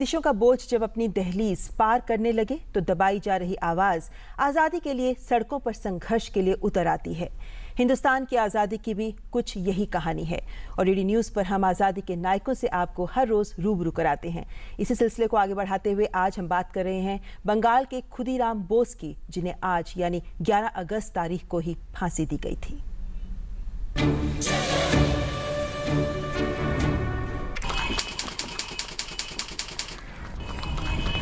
देशों का बोझ जब अपनी दहलीज पार करने लगे तो दबाई जा रही आवाज आजादी के लिए सड़कों पर संघर्ष के लिए उतर आती है। हिंदुस्तान की आजादी की भी कुछ यही कहानी है और डीडी न्यूज पर हम आजादी के नायकों से आपको हर रोज रूबरू कराते हैं। इसी सिलसिले को आगे बढ़ाते हुए आज हम बात कर रहे हैं बंगाल के खुदीराम बोस की, जिन्हें आज यानी 11 अगस्त तारीख को ही फांसी दी गई थी।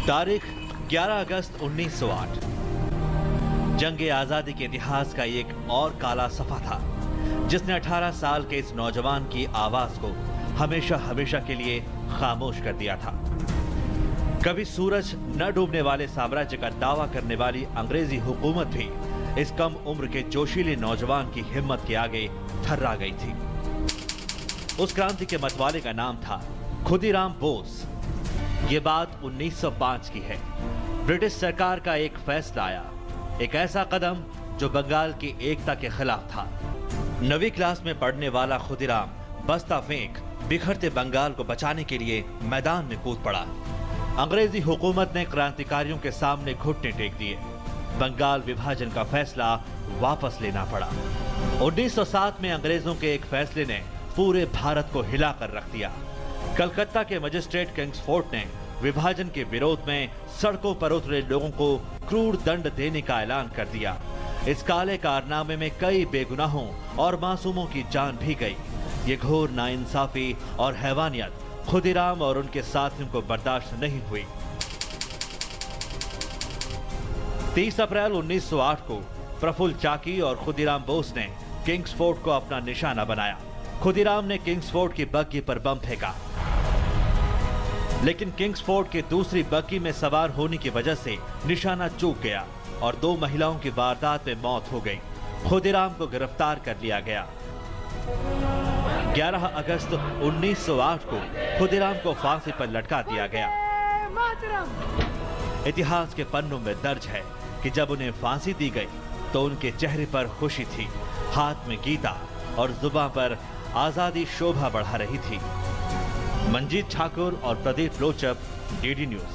तारीख 11 अगस्त 1908। जंग आजादी के इतिहास का एक और काला सफा था जिसने 18 साल के इस नौजवान की आवाज को हमेशा हमेशा के लिए खामोश कर दिया था। कभी सूरज न डूबने वाले साम्राज्य का दावा करने वाली अंग्रेजी हुकूमत भी इस कम उम्र के जोशीले नौजवान की हिम्मत के आगे थर्रा गई थी। उस क्रांति के मतवाले का नाम था खुदीराम बोस। ये बात 1905 की है। ब्रिटिश सरकार का एक फैसला आया, एक ऐसा कदम जो बंगाल की एकता के खिलाफ था। 9वीं क्लास में पढ़ने वाला खुदीराम बस्ता फेंक बिखरते बंगाल को बचाने के लिए मैदान में कूद पड़ा। अंग्रेजी हुकूमत ने क्रांतिकारियों के सामने घुटने टेक दिए। बंगाल विभाजन का फैसला वापस लेना पड़ा। 1907 में अंग्रेजों के एक फैसले ने पूरे भारत को हिलाकर रख दिया। कलकत्ता के मजिस्ट्रेट किंग्सफोर्ड ने विभाजन के विरोध में सड़कों पर उतरे लोगों को क्रूर दंड देने का ऐलान कर दिया। इस काले कारनामे में कई बेगुनाहों और मासूमों की जान भी गई। ये घोर नाइंसाफी और हैवानियत खुदीराम और उनके साथियों को बर्दाश्त नहीं हुई। 30 अप्रैल 1908 को प्रफुल्ल चाकी और खुदीराम बोस ने किंग्सफोर्ड को अपना निशाना बनाया। खुदीराम ने किंग्सफोर्ड की बग्गी पर बम फेंका, लेकिन किंग्सफोर्ड के दूसरी बग्गी में सवार होने की वजह से निशाना चूक गया और 2 महिलाओं की वारदात में मौत हो गई। खुदीराम को गिरफ्तार कर लिया गया। 11 अगस्त 1908 को खुदीराम को फांसी पर लटका दिया गया। इतिहास के पन्नों में दर्ज है कि जब उन्हें फांसी दी गई तो उनके चेहरे पर खुशी थी, हाथ में गीता और जुबान पर आजादी शोभा बढ़ा रही थी। मंजीत ठाकुर और प्रदीप लोचप, डीडी न्यूज।